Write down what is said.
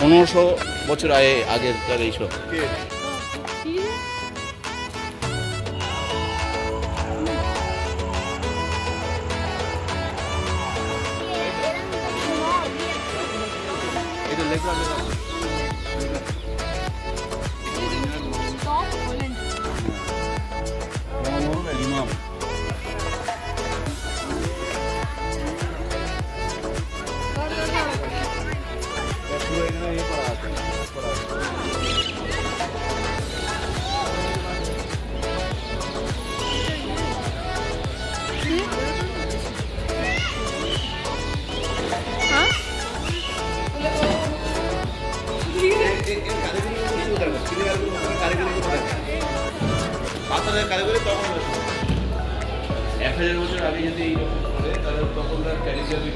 1500 বছর আগেরকার এইসব। ইমাম পাথরের কারিগরি তখন 1000 বছর আগে যদি এইরকম করে তাহলে তখন তার কারিগরি